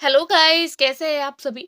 Hello guys, कैसे हैं आप सभी।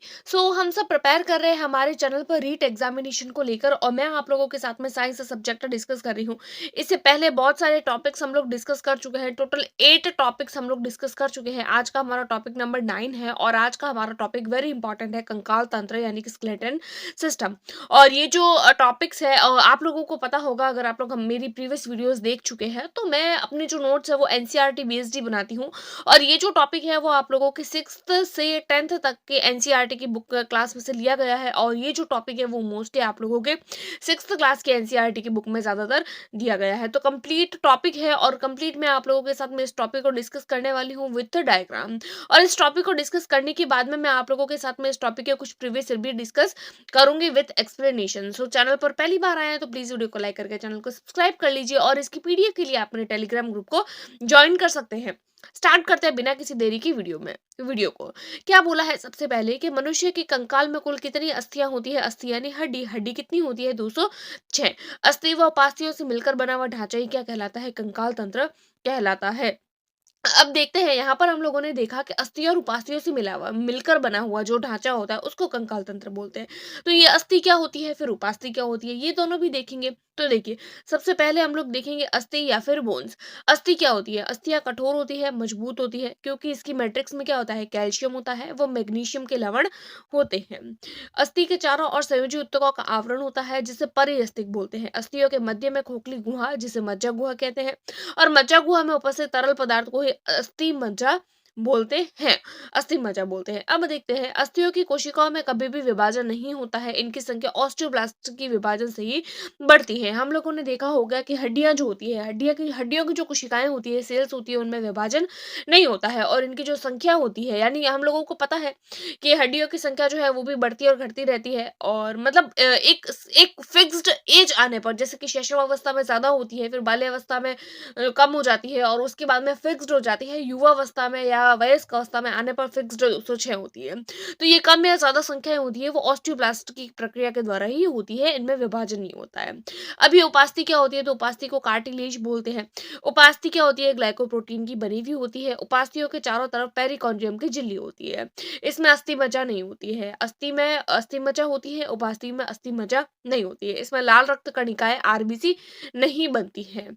हम सब प्रिपेयर कर रहे हैं हमारे चैनल पर रीट एग्जामिनेशन को लेकर और मैं आप लोगों के साथ में साइंस सब्जेक्ट डिस्कस कर रही हूँ। इससे पहले बहुत सारे टॉपिक्स हम लोग डिस्कस कर चुके हैं। टोटल 8 टॉपिक्स हम लोग डिस्कस कर चुके हैं। आज का हमारा टॉपिक नंबर 9 है और आज का हमारा टॉपिक वेरी इंपॉर्टेंट है, कंकाल तंत्र यानी कि स्केलेटन सिस्टम। और ये जो टॉपिक्स है आप लोगों को पता होगा, अगर आप लोग मेरी प्रीवियस वीडियोस देख चुके हैं तो मैं अपने जो नोट्स है वो एनसीईआरटी बेस्ड ही बनाती हूँ। और ये जो टॉपिक है वो आप लोगों के 6th से 10th तक के एनसीईआरटी की बुक क्लास में से लिया गया है और ये जो टॉपिक है वो मोस्टली आप लोगों के 6th क्लास के एनसीईआरटी की बुक में ज़्यादातर दिया गया है। तो कंप्लीट टॉपिक है और कंप्लीट मैं आप लोगों के साथ में इस टॉपिक को डिस्कस करने वाली हूँ विथ डायग्राम। और इस टॉपिक को डिस्कस करने के बाद में मैं आप लोगों के साथ में इस टॉपिक के कुछ प्रीवियस भी डिस्कस करूंगी विथ एक्सप्लेनेशन। चैनल पर पहली बार आए हैं तो प्लीज वीडियो को लाइक करके चैनल को सब्सक्राइब कर लीजिए और इसकी पीडीएफ के लिए आप अपने टेलीग्राम ग्रुप को ज्वाइन कर सकते हैं। स्टार्ट करते हैं बिना किसी देरी की वीडियो को। क्या बोला है सबसे पहले कि मनुष्य के कंकाल में कुल कितनी अस्थियां होती है। अस्थि यानी हड्डी। हड्डी कितनी होती है? 206। अस्थि व उपास्थियों से मिलकर बना हुआ ढांचा ही क्या कहलाता है? कंकाल तंत्र कहलाता है। अब देखते हैं, यहाँ पर हम लोगों ने देखा कि अस्थि और उपास्थियों से मिलकर बना हुआ जो ढांचा होता है उसको कंकाल तंत्र बोलते हैं। तो ये अस्थि क्या होती है, फिर उपास्थि क्या होती है, ये दोनों भी देखेंगे। तो देखिए, सबसे पहले हम लोग देखेंगे अस्थि या फिर बोन्स। अस्थि क्या होती है? अस्थियां कठोर होती है, मजबूत होती है, क्योंकि इसकी मैट्रिक्स में क्या होता है? कैल्शियम होता है, वो मैग्नीशियम के लवण होते हैं। अस्थि के चारों ओर संयोजी ऊतकों का आवरण होता है जिसे परिअस्थिक बोलते हैं। अस्थियों के मध्य में खोखली गुहा जिसे मज्जा गुहा कहते हैं और मज्जा गुहा में उपस्थित तरल पदार्थ को ही अस्थि मज्जा बोलते हैं। अस्थि मज्जा बोलते हैं। अब देखते हैं, अस्थियों की कोशिकाओं में कभी भी विभाजन नहीं होता है। इनकी संख्या ऑस्टियोब्लास्ट की विभाजन से ही बढ़ती है। हम लोगों ने देखा होगा कि हड्डियां जो होती है, हड्डियों की जो कोशिकाएं होती है, सेल्स होती है, उनमें विभाजन नहीं होता है और इनकी जो संख्या होती है, यानी हम लोगों को पता है कि हड्डियों की संख्या जो है वो भी बढ़ती और घटती रहती है। और मतलब एक एक फिक्स्ड एज आने पर, जैसे कि शैशवावस्था में ज्यादा होती है, फिर बाल्यावस्था में कम हो जाती है और उसके बाद में फिक्स्ड हो जाती है। युवावस्था में या वयस्क अवस्था में आने पर फिक्स्ड 206 होती है। तो ये कम या ज्यादा संख्याएं होती है वो ऑस्टियोब्लास्ट की प्रक्रिया के द्वारा ही होती है, इनमें विभाजन नहीं होता है। अभी उपास्थि क्या होती है? तो उपास्थि को कार्टिलेज बोलते हैं। उपास्थि क्या होती है? ग्लाइकोप्रोटीन की बनी हुई होती है। उपास्थियों के चारों तरफ पेरिकॉन्ड्रियम की झिल्ली होती है। इसमें अस्थि मज्जा नहीं होती है। अस्थि में अस्थि मज्जा होती है, उपास्थि में अस्थि मज्जा नहीं होती है। इसमें लाल रक्त कणिकाएं आरबीसी नहीं बनती है।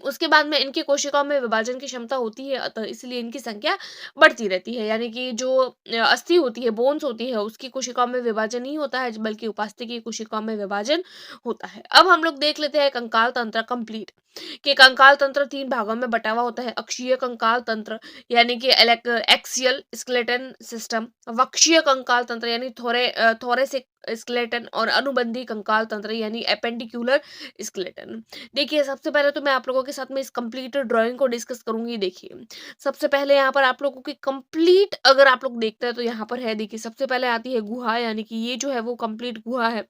उसके बाद में इनकी कोशिकाओं में विभाजन की क्षमता होती है, अतः इसलिए इनकी संख्या बढ़ती रहती है। यानी कि जो अस्थि होती है, बोन्स होती है, उसकी कोशिकाओं में विभाजन नहीं होता है, बल्कि उपास्थि की कोशिकाओं में विभाजन होता है। अब हम लोग देख लेते हैं कंकाल तंत्र कंप्लीट। कि कंकाल तंत्र 3 भागों में बटा हुआ होता है। अक्षीय कंकाल तंत्र यानी कि एक्सियल स्केलेटन सिस्टम, वक्षीय कंकाल तंत्र यानी थोरेसिक स्केलेटन और अनुबंधी कंकाल तंत्र यानी एपेंडिकुलर स्केलेटन। देखिए, सबसे पहले तो मैं आप लोगों के साथ में इस कंप्लीट ड्राइंग को डिस्कस करूंगी। देखिए, सबसे पहले यहाँ पर आप लोगों की कंप्लीट अगर आप लोग देखते हैं तो यहाँ पर है, देखिए सबसे पहले आती है गुहा, यानी कि ये जो है वो कंप्लीट गुहा है।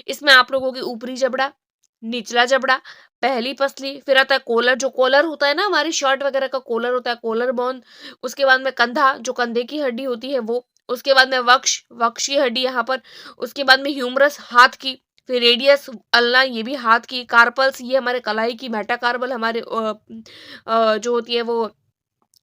इसमें आप लोगों की ऊपरी जबड़ा, निचला जबड़ा, पहली पसली, फिर आता है कोलर। जो कोलर होता है ना, हमारी शर्ट वगैरह का कोलर होता है, कोलर बोन। उसके बाद में कंधा, जो कंधे की हड्डी होती है वो। उसके बाद में वक्ष की हड्डी यहाँ पर। उसके बाद में ह्यूमरस, हाथ की। फिर रेडियस, अल्ना, ये भी हाथ की। कार्पल्स, ये हमारे कलाई की। मेटाकार्बल हमारे जो होती है वो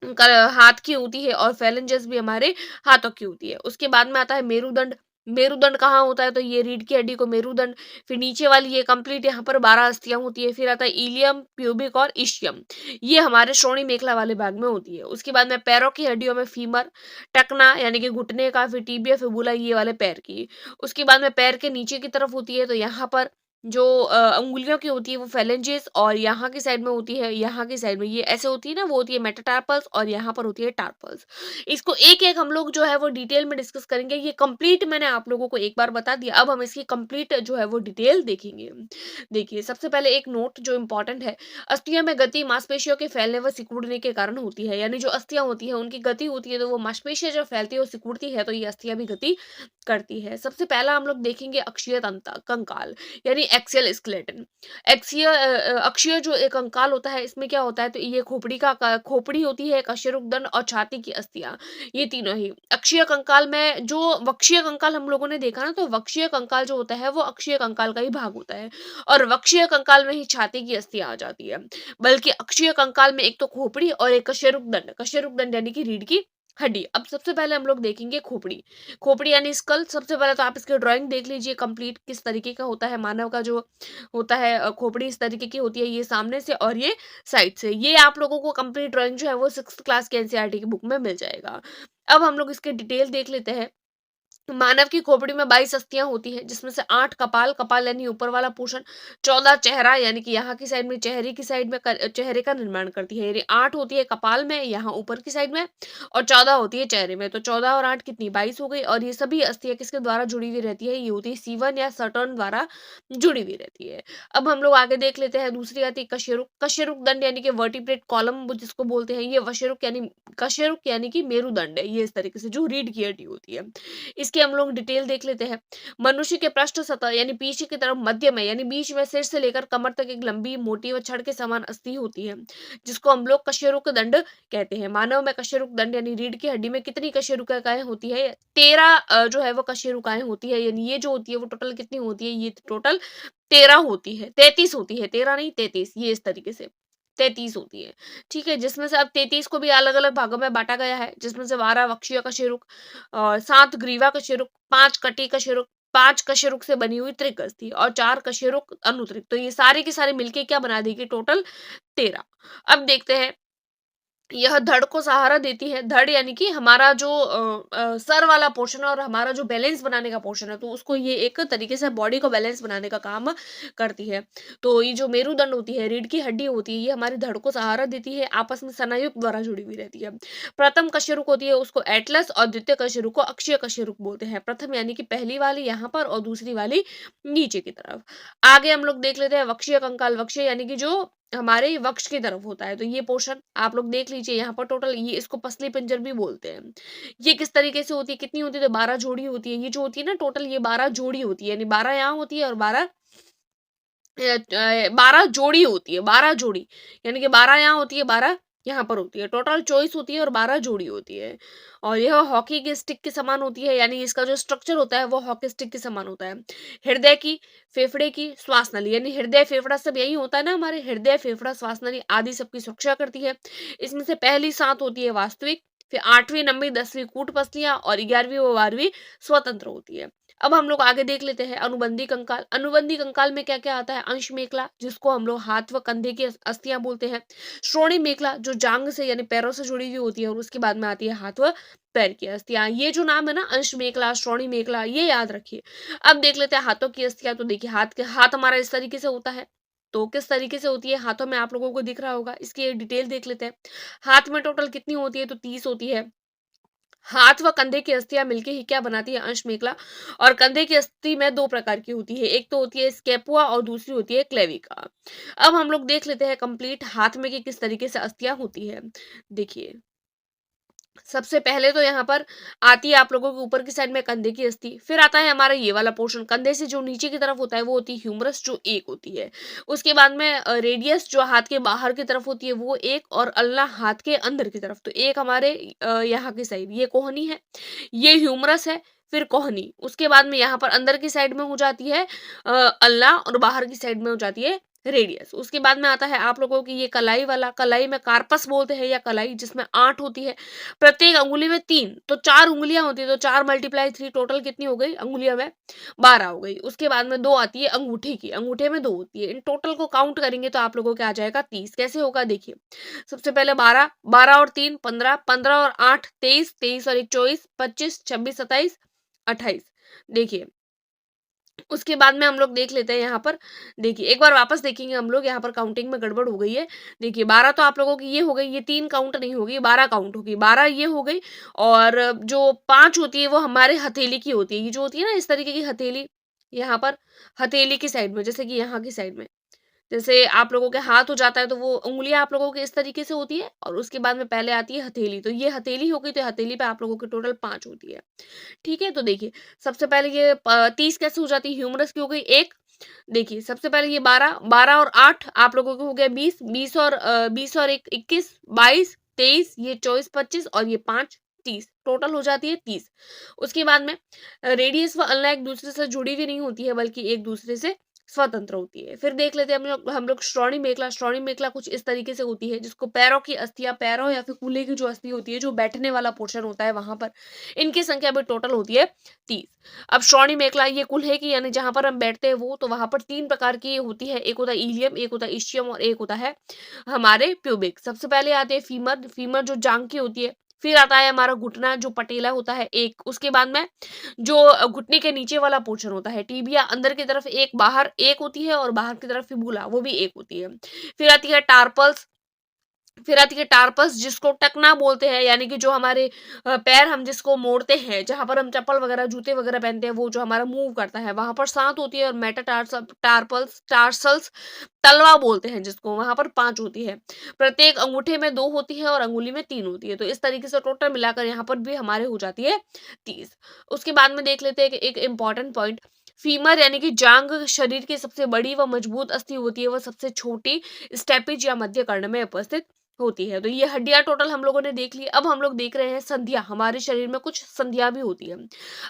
हाथ की होती है और फेलेंजेस भी हमारे हाथों की होती है। उसके बाद में आता है मेरुदंड। मेरुदंड कहाँ होता है? तो ये रीढ़ की हड्डी को मेरुदंड। फिर नीचे वाली ये कंप्लीट, यहाँ पर 12 अस्थियां होती है। फिर आता है इलियम, प्यूबिक और इशियम, ये हमारे श्रोणि मेखला वाले भाग में होती है। उसके बाद में पैरों की हड्डियों में फीमर, टकना यानी कि घुटने का, फिर टीबिया, फिबुला, ये वाले पैर की। उसके बाद में पैर के नीचे की तरफ होती है, तो यहाँ पर जो अंगुलियों की होती है वो फेलेंजेस और यहाँ की साइड में होती है, यहाँ की साइड में ये ऐसे होती है ना, वो होती है मेटाटार्पल्स और यहाँ पर होती है टार्पल्स। इसको एक एक हम लोग जो है वो डिटेल में डिस्कस करेंगे। ये कंप्लीट मैंने आप लोगों को एक बार बता दिया, अब हम इसकी कंप्लीट जो है वो डिटेल देखेंगे। देखिए, सबसे पहले एक नोट जो इम्पोर्टेंट है, अस्थियों में गति मांसपेशियों के फैलने व सिकुड़ने के कारण होती है। यानी जो अस्थियां होती है उनकी गति होती है, तो वो मांसपेशियां जब फैलती है और सिकुड़ती है तो ये अस्थियां भी गति करती है। सबसे पहला हम लोग देखेंगे अक्षीय कंकाल यानी एक्सियल स्केलेटन। अक्षीय जो एक कंकाल होता है, इसमें क्या होता है? तो ये खोपड़ी होती है, कशेरुकदंड और छाती की अस्थियां, ये तीनों ही अक्षीय कंकाल में। जो वक्षीय कंकाल हम लोगों ने देखा ना, तो वक्षीय कंकाल जो होता है वो अक्षीय कंकाल का ही भाग होता है और वक्षीय कंकाल में ही छाती की अस्थियां आ जाती है। बल्कि अक्षीय कंकाल में एक तो खोपड़ी और एक कशेरुकदंड यानी कि रीढ़ की हड्डी। अब सबसे पहले हम लोग देखेंगे खोपड़ी। खोपड़ी यानी स्कल। सबसे पहले तो आप इसकी ड्राइंग देख लीजिए कंप्लीट किस तरीके का होता है। मानव का जो होता है खोपड़ी इस तरीके की होती है, ये सामने से और ये साइड से। ये आप लोगों को कंप्लीट ड्राइंग जो है वो 6th क्लास के एनसीईआरटी की बुक में मिल जाएगा। अब हम लोग इसके डिटेल देख लेते हैं। मानव की खोपड़ी में 22 अस्थियां होती हैं, जिसमें से 8 कपाल, कपाल यानी ऊपर वाला पोर्शन, 14 चेहरा यानी कि यहाँ की साइड में, चेहरे की साइड में चेहरे का निर्माण करती है। यानी 8 होती है कपाल में, यहाँ ऊपर की साइड में, और 14 होती है चेहरे में। तो 14 और 8 कितनी, 22 हो गई। और ये सभी अस्थियां किसके द्वारा जुड़ी हुई रहती है, ये होती है सीवन या सटर्न द्वारा जुड़ी हुई रहती है। अब हम लोग आगे देख लेते हैं। दूसरी आती है कशेरुक। कशेरुक दंड यानी कि वर्टिब्रेट कॉलम जिसको बोलते हैं, ये वशेरुक यानी कशेरुक यानी कि मेरुदंड है। ये इस तरीके से जो रीढ़ की हड्डी होती है। इसकी हम लोग डिटेल देख लेते हैं। मनुष्य के पृष्ठ सतह यानी पीछे की तरफ मध्य में यानी बीच में सिर से लेकर कमर तक एक लंबी मोटी व छड़ के समान अस्थि होती है, जिसको हम लोग कशेरुक दंड कहते हैं। मानव में कशेरुक दंड यानी रीढ़ की हड्डी में कितनी कशेरुकाएं होती है, 13 जो है वो कशेरुकाएं होती है। यानी ये जो होती है वो टोटल कितनी होती है, ये टोटल 13 होती है, 33 होती है, 13 नहीं 33, ये इस तरीके से 33 होती है। ठीक है, जिसमें से अब 33 को भी अलग अलग भागों में बांटा गया है, जिसमें से 12 वक्षीय कशेरुक और 7 ग्रीवा कशेरुक, 5 कटी कशेरुक, 5 कशेरुक से बनी हुई त्रिक अस्थि और 4 कशेरुक अनुत्रिक। तो ये सारे के सारे मिलके क्या बना देगी, टोटल 13। अब देखते हैं, यह धड़ को सहारा देती है। धड़ यानी कि हमारा जो सर वाला पोर्शन है और हमारा जो बैलेंस बनाने का पोर्शन है, तो उसको ये एक तरीके से बॉडी को बैलेंस बनाने का काम करती है। तो ये जो मेरुदंड होती है, रीढ़ की हड्डी होती है, ये हमारी धड़ को सहारा देती है, आपस में स्नायुक द्वारा जुड़ी हुई रहती है। प्रथम कशेरुक होती है, उसको एटलस, और द्वितीय कशेरुक को अक्षीय कशेरुक बोलते हैं। प्रथम यानी कि पहली वाली यहाँ पर और दूसरी वाली नीचे की तरफ। आगे हम लोग देख लेते हैं वक्षीय कंकाल। वक्षीय यानी कि जो हमारे वक्ष की तरफ होता है, तो ये पोर्शन आप लोग देख लीजिए। यहाँ पर टोटल ये, इसको पसली पिंजर भी बोलते हैं। ये किस तरीके से होती है, कितनी होती है, तो 12 जोड़ी होती है। ये जो होती है ना टोटल, ये 12 जोड़ी होती है। यानी 12 यहाँ होती है और 12 जोड़ी होती है, 12 जोड़ी। यानी कि 12 यहाँ होती है, 12 यहाँ पर होती है। टोटल 24 होती है और 12 जोड़ी होती है। और यह हॉकी के स्टिक के समान होती है, यानी इसका जो स्ट्रक्चर होता है वो हॉकी स्टिक के समान होता है। हृदय की, फेफड़े की, श्वास नली, यानी हृदय फेफड़ा सब यही होता है ना, हमारे हृदय फेफड़ा श्वास नली आदि सबकी सुरक्षा करती है। इसमें से पहली 7 होती है वास्तविक, फिर 8वीं 9वीं 10वीं कूट पसलियां, और 11वीं व 12वीं स्वतंत्र होती है। अब हम लोग आगे देख लेते हैं अनुबंधी कंकाल। अनुबंधी कंकाल में क्या क्या आता है, अंश मेखला, जिसको हम लोग हाथ व कंधे की अस्थियां बोलते हैं। श्रोणी मेखला जो जांग से यानी पैरों से जुड़ी हुई होती है, और उसके बाद में आती है हाथ व पैर की अस्थियां। ये जो नाम है ना, अंश मेखला, श्रोणी मेखला, ये याद रखिए। अब देख लेते हैं हाथों की अस्थियां। तो देखिए, हाथ हमारा इस तरीके से होता है। तो किस तरीके से होती है, हाथों में आप लोगों को दिख रहा होगा, इसकी एक डिटेल देख लेते हैं। हाथ में टोटल कितनी होती है, तो 30 होती है। हाथ व कंधे की अस्थियां मिलके ही क्या बनाती है, अंश मेखला। और कंधे की अस्थि में 2 प्रकार की होती है, एक तो होती है स्कैपुआ और दूसरी होती है क्लेविका। अब हम लोग देख लेते हैं कंप्लीट हाथ में कि किस तरीके से अस्थियां होती है। देखिए, सबसे पहले तो यहाँ पर आती है आप लोगों के ऊपर की साइड में कंधे की अस्थि, फिर आता है हमारा ये वाला पोर्शन, कंधे से जो नीचे की तरफ होता है वो होती है ह्यूमरस, जो एक होती है। उसके बाद में रेडियस जो हाथ के बाहर की तरफ होती है वो एक, और अल्ना हाथ के अंदर की तरफ, तो एक हमारे यहाँ की साइड ये कोहनी है, ये ह्यूमरस है, फिर कोहनी। उसके बाद में यहाँ पर अंदर की साइड में हो जाती है अल्ना, और बाहर की साइड में हो जाती है रेडियस। उसके बाद में आता है आप लोगों की ये कलाई वाला, कलाई में कार्पस बोलते हैं या कलाई, जिसमें 8 होती है, प्रत्येक अंगुली में 3, तो 4 उंगलियां होती है। तो 4 × 3 टोटल कितनी हो गई अंगुलियां में, 12 हो गई। उसके बाद में 2 आती है अंगूठे की, अंगूठे में 2 होती है। इन टोटल को काउंट करेंगे तो आप लोगों के आ जाएगा 30। कैसे होगा, देखिए, सबसे पहले 12, 12 और 3 15, 15 और 8 23, 23 और 1 24, 25 26 27 28। देखिए, उसके बाद में हम लोग देख लेते हैं यहाँ पर। देखिए, एक बार वापस देखेंगे हम लोग, यहाँ पर काउंटिंग में गड़बड़ हो गई है। देखिए, 12 तो आप लोगों की ये हो गई, ये 3 काउंट नहीं होगी, 12 काउंट होगी, 12 ये हो गई। और जो 5 होती है वो हमारे हथेली की होती है। ये जो होती है ना इस तरीके की हथेली, यहाँ पर हथेली की साइड में, जैसे कि यहाँ की साइड में, जैसे आप लोगों के हाथ हो जाता है तो वो उंगलियां आप लोगों के इस तरीके से होती है, और उसके बाद में पहले आती है हथेली। तो ये हथेली हो गई, तो हथेली पे आप लोगों के टोटल 5 होती है। ठीक है, तो देखिए, सबसे पहले ये 30 कैसे हो जाती है, ह्यूमरस की हो गई 1। देखिए, सबसे पहले ये 12, 12 और 8 आप लोगों को हो गया 20, 20 और 1 21, 22 23, ये 24 25 और ये 5 30, टोटल हो जाती है 30। उसके बाद में रेडियस व अल्ना एक दूसरे से जुड़ी हुई नहीं होती है, बल्कि एक दूसरे से स्वतंत्र होती है। फिर देख लेते हैं हम लोग श्रोणि मेखला। श्रोणि मेखला कुछ इस तरीके से होती है, जिसको पैरों की अस्थियाँ, पैरों या फिर कूल्हे की जो अस्थि होती है, जो बैठने वाला पोर्शन होता है वहाँ पर, इनकी संख्या भी टोटल होती है 30। अब श्रोणि मेखला ये कूल्हे की यानी जहाँ पर हम बैठते हैं वो, तो वहाँ पर 3 प्रकार की होती है, एक होता है इलियम, एक होता है इस्चियम और एक होता है हमारे प्यूबिक। सबसे पहले आते हैं फीमर। फीमर जो जांघ की होती है। फिर आता है हमारा घुटना जो पटेला होता है एक। उसके बाद में जो घुटने के नीचे वाला पोर्शन होता है टिबिया, अंदर की तरफ एक, बाहर एक होती है और बाहर की तरफ फिबुला, वो भी एक होती है। फिर आती है टार्पल्स। फिर आती है टार्पस जिसको टकना बोलते हैं, यानी कि जो हमारे पैर हम जिसको मोड़ते हैं, जहां पर हम चप्पल वगैरह जूते वगैरह पहनते हैं, वो जो हमारा मूव करता है वहां पर 7 होती है। और मेटाटार्सल, टार्पल्स, टार्सल्स, तलवा बोलते हैं जिसको, वहां पर 5 होती है। प्रत्येक अंगूठे में 2 होती है और अंगुली में 3 होती है। तो इस तरीके से टोटल मिलाकर यहाँ पर भी हमारे हो जाती है 30। उसके बाद में देख लेते हैं कि एक इंपॉर्टेंट पॉइंट, फीमर यानी कि जांग शरीर की सबसे बड़ी व मजबूत अस्थि होती है, वह सबसे छोटी स्टेपिज या मध्य कर्ण में उपस्थित होती है। तो ये हड्डियां टोटल हम लोगों ने देख ली। अब हम लोग देख रहे हैं संधियां। हमारे शरीर में कुछ संधियां भी होती है।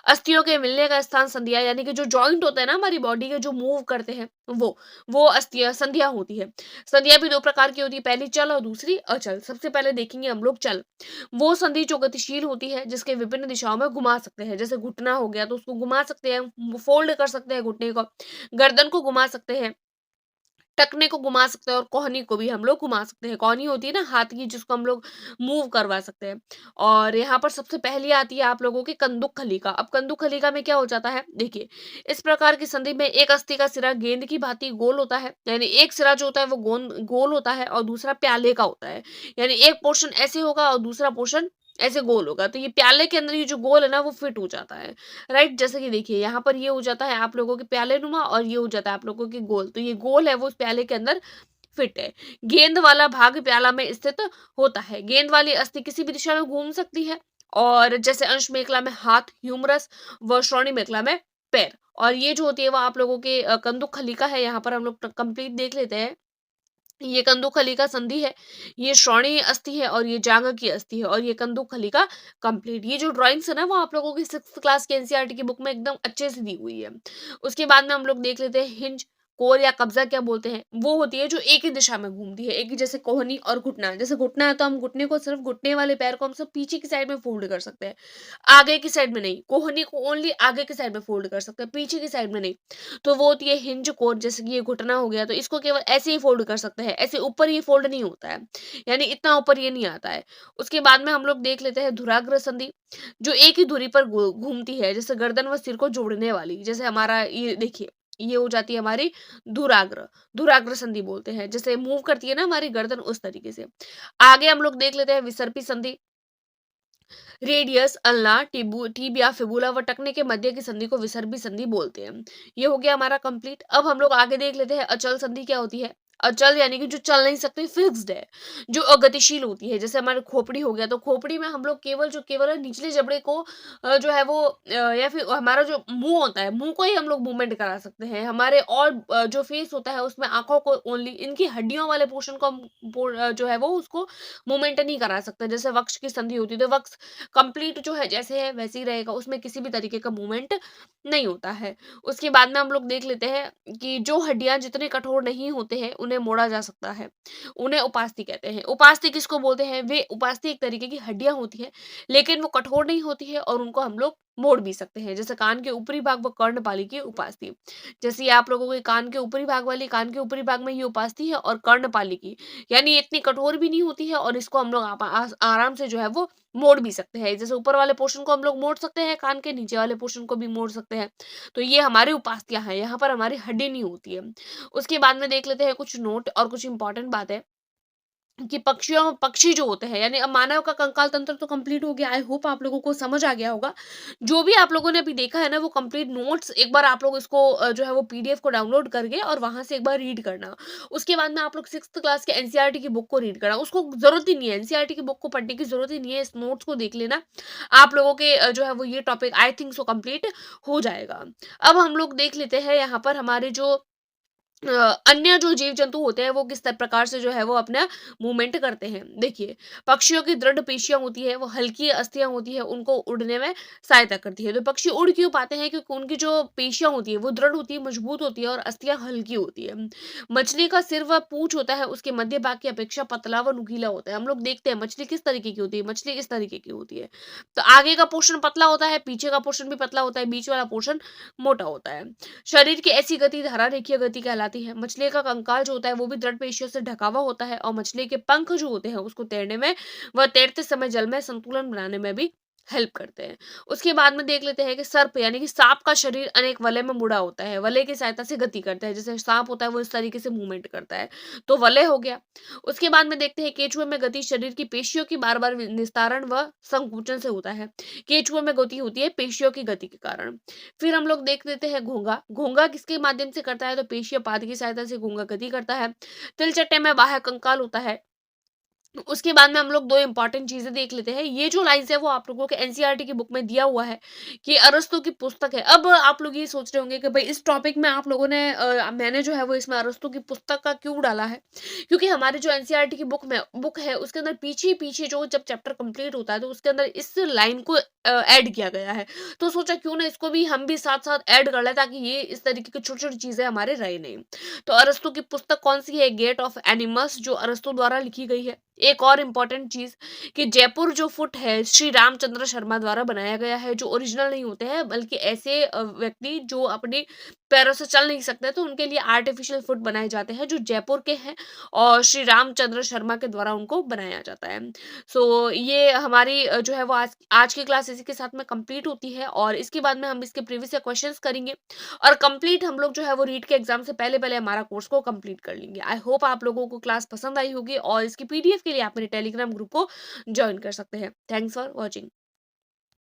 अस्थियों के मिलने का स्थान संधियां, यानी कि जो जॉइंट होता है ना हमारी बॉडी के, जो मूव करते हैं वो अस्थियां, संधियां होती है। संधियां भी 2 प्रकार की होती है, पहली चल और दूसरी अचल। सबसे पहले देखेंगे हम लोग चल। वो संधि जो गतिशील होती है, जिसके विभिन्न दिशाओं में घुमा सकते हैं। जैसे घुटना हो गया तो उसको घुमा सकते हैं, फोल्ड कर सकते हैं घुटने को, गर्दन को घुमा सकते हैं, टखने को घुमा सकते हैं और कोहनी को भी हम लोग घुमा सकते हैं। कोहनी होती है ना हाथ की, जिसको हम लोग मूव करवा सकते हैं। और यहाँ पर सबसे पहली आती है आप लोगों की कंदुक खलिका। अब कंदुक खलिका में क्या हो जाता है, देखिए इस प्रकार की संधि में एक अस्थि का सिरा गेंद की भांति गोल होता है, यानी एक सिरा जो होता है वो गोल होता है और दूसरा प्याले का होता है। यानी एक पोर्शन ऐसे होगा और दूसरा पोर्शन ऐसे गोल होगा। तो ये प्याले के अंदर ये जो गोल है ना वो फिट हो जाता है, राइट। जैसे कि देखिए यहाँ पर ये हो जाता है आप लोगों के प्याले नुमा और ये हो जाता है आप लोगों के गोल। तो ये गोल है वो उस प्याले के अंदर फिट है। गेंद वाला भाग प्याला में स्थित होता है। गेंद वाली अस्थि किसी भी दिशा में घूम सकती है। और जैसे अंश मेखला में हाथ, ह्यूमरस, व श्रोणि मेखला में पैर। और ये जो होती है वो आप लोगों के कंदुक खलिका है। यहाँ पर हम लोग कंप्लीट देख लेते हैं। ये कंदुकखली संधि है, ये श्रोणीय अस्थि है और ये जांघ की अस्थि है और ये कंदुकखली कंप्लीट। ये जो ड्राइंग्स है ना वो आप लोगों की 6th क्लास की एनसीईआरटी की बुक में एकदम अच्छे से दी हुई है। उसके बाद में हम लोग देख लेते हैं हिंज, कोर या कब्जा क्या बोलते हैं। वो होती है जो एक ही दिशा में घूमती है, एक ही, जैसे कोहनी और घुटना। जैसे घुटना है तो हम घुटने को, सिर्फ घुटने वाले पैर को हम सब पीछे की साइड में फोल्ड कर सकते हैं, आगे की साइड में नहीं। कोहनी को ओनली आगे की साइड में फोल्ड कर सकते हैं, पीछे की साइड में नहीं। तो वो होती है हिंज कोर। जैसे कि ये घुटना हो गया तो इसको केवल ऐसे ही फोल्ड कर सकते हैं, ऐसे ऊपर ये फोल्ड नहीं होता है, यानी इतना ऊपर ये नहीं आता है। उसके बाद में हम लोग देख लेते हैं धुराग्र संधि, जो एक ही धुरी पर घूमती है, जैसे गर्दन व सिर को जोड़ने वाली। जैसे हमारा ये देखिए, ये हो जाती है हमारी धुराग्र। धुराग्र संधि बोलते हैं, जैसे मूव करती है ना हमारी गर्दन, उस तरीके से। आगे हम लोग देख लेते हैं विसर्पी संधि। रेडियस, अल्ना, टिबिया, फिबुला व टखने के मध्य की संधि को विसर्पी संधि बोलते हैं। ये हो गया हमारा कंप्लीट। अब हम लोग आगे देख लेते हैं अचल संधि क्या होती है। अचल यानी कि जो चल नहीं सकती, फिक्स्ड है, जो अगतिशील होती है। जैसे हमारे खोपड़ी हो गया तो खोपड़ी में हम लोग केवल निचले जबड़े को जो है वो या फिर हमारा जो मुंह होता है, मुंह को ही हम लोग मूवमेंट करा सकते हैं। हमारे और जो फेस होता है उसमें आंखों को ओनली, इनकी हड्डियों वाले पोर्शन को हम जो है वो उसको मूवमेंट नहीं करा सकते। जैसे वक्ष की संधि होती है तो वक्ष कंप्लीट जो है जैसे है वैसे ही रहेगा, उसमें किसी भी तरीके का मूवमेंट नहीं होता है। उसके बाद में हम लोग देख लेते हैं कि जो हड्डियां जितने कठोर नहीं होते हैं उन्हें मोड़ा जा सकता है, उन्हें उपास्थि कहते हैं। उपास्थि किसको बोलते हैं, वे उपास्थि एक तरीके की हड्डियां होती है लेकिन वो कठोर नहीं होती है और उनको हम लोग मोड़ भी सकते हैं। जैसे कान के ऊपरी भाग व कर्णपाली की उपास्थि। जैसे ये आप लोगों के कान के ऊपरी भाग वाली, कान के ऊपरी भाग में ये उपास्थि है और कर्णपाली की, यानी ये इतनी कठोर भी नहीं होती है और इसको हम लोग आराम से जो है वो मोड़ भी सकते हैं। जैसे ऊपर वाले पोर्शन को हम लोग मोड़ सकते हैं, कान के नीचे वाले पोर्शन को भी मोड़ सकते हैं। तो ये हमारी उपास्थियां हैं, यहाँ पर हमारी हड्डी नहीं होती है। उसके बाद में देख लेते हैं कुछ नोट और कुछ इंपॉर्टेंट बात है कि पक्षी जो होते हैं, यानी अब मानव का कंकाल तंत्र तो कंप्लीट हो गया। आई होप आप लोगों को समझ आ गया होगा। जो भी आप लोगों ने अभी देखा है ना वो कंप्लीट नोट्स, एक बार आप लोग इसको जो है वो पीडीएफ को डाउनलोड करके और वहां से एक बार रीड करना। उसके बाद में आप लोग 6th क्लास के एनसीईआरटी की बुक को रीड करना। उसको जरूरत ही नहीं है, एनसीईआरटी की बुक को पढ़ने की जरूरत ही नहीं है, इस नोट्स को देख लेना। आप लोगों के जो है वो ये topic I think so complete हो जाएगा। अब हम लोग देख लेते हैं यहाँ पर हमारे जो अ, अन्य जो जीव-जंतु होते हैं वो किस प्रकार से जो है वो अपना मूवमेंट करते हैं। देखिए, पक्षियों की दृढ़ पेशियाँ होती है, वो हल्की अस्थियाँ होती है, उनको उड़ने में सहायता करती है। तो पक्षी उड़ क्यों पाते हैं? क्योंकि उनकी जो पेशियाँ होती है वो दृढ़ होती है, मजबूत होती है और अस्थियाँ हल्की होती है। मछली का सिर व पूँछ होता है, उसके मध्य भाग की अपेक्षा पतला व नुकीला होता है। हम लोग देखते हैं मछली किस तरीके की होती है, मछली इस तरीके की होती है। तो आगे का पोर्शन पतला होता है, पीछे का पोर्शन भी पतला होता है, बीच वाला पोर्शन मोटा होता है। शरीर की ऐसी गति धारा रेखीय गति कहलाती है। मछली का कंकाल जो होता है वो भी दृढ़ पेशियों से ढका हुआ होता है और मछली के पंख जो होते हैं उसको तैरने में व तैरते समय जल में संतुलन बनाने में भी हेल्प करते हैं। उसके बाद में देख लेते हैं कि सर्प यानी कि सांप का शरीर अनेक वलय में मुड़ा होता है। वलय की सहायता से गति करता है। जैसे सांप होता है वो इस तरीके से मूवमेंट करता है। तो वलय हो गया। उसके बाद में देखते हैं केंचुए में गति शरीर की पेशियों की बार-बार निस्तारण व संकुचन से होता है। केंचुए में गति होती है पेशियों की गति के कारण। फिर हम लोग देख लेते हैं घोंघा। घोंघा किसके माध्यम से करता है? तो पेशीय पाद की सहायता से घोंघा गति करता है। तिलचट्टे में बाह्य कंकाल होता है। उसके बाद में हम लोग 2 इम्पोर्टेंट चीज़ें देख लेते हैं। ये जो लाइन्स है वो आप लोगों के एनसीईआरटी की बुक में दिया हुआ है कि अरस्तू की पुस्तक है। अब आप लोग ये सोच रहे होंगे कि भई इस टॉपिक में आप लोगों ने मैंने जो है वो इसमें अरस्तू की पुस्तक का क्यों डाला है? क्योंकि हमारे जो एनसीईआरटी की बुक है उसके अंदर पीछे-पीछे जो जब चैप्टर कंप्लीट होता है तो उसके अंदर इस लाइन को ऐड किया गया है। तो सोचा क्यों ना इसको भी हम भी साथ-साथ ऐड कर लें ताकि ये इस तरीके की छोटी-छोटी चीज़ें हमारे रहे नहीं। तो अरस्तू की पुस्तक कौन-सी है? गेट ऑफ एनिमल्स जो अरस्तू द्वारा लिखी गई है। एक और इम्पोर्टेंट चीज़ कि जयपुर जो फुट है श्री रामचंद्र शर्मा द्वारा बनाया गया है, जो ओरिजिनल नहीं होते हैं बल्कि ऐसे व्यक्ति जो अपने पैरों से चल नहीं सकते तो उनके लिए आर्टिफिशियल फुट बनाए जाते हैं जो जयपुर के हैं और श्री रामचंद्र शर्मा के द्वारा उनको बनाया जाता है। सो ये हमारी जो है वो आज आज की क्लास इसी के साथ में कंप्लीट होती है और इसके बाद में हम इसके प्रीवियस ईयर क्वेश्चंस करेंगे और कंप्लीट हम लोग जो है वो रीट के एग्जाम से पहले-पहले हमारा कोर्स को कंप्लीट कर लेंगे। आई होप आप लोगों को क्लास पसंद आई होगी और इसकी पीडीएफ के लिए आप मेरे टेलीग्राम ग्रुप को जॉइन कर सकते हैं। Thanks for watching.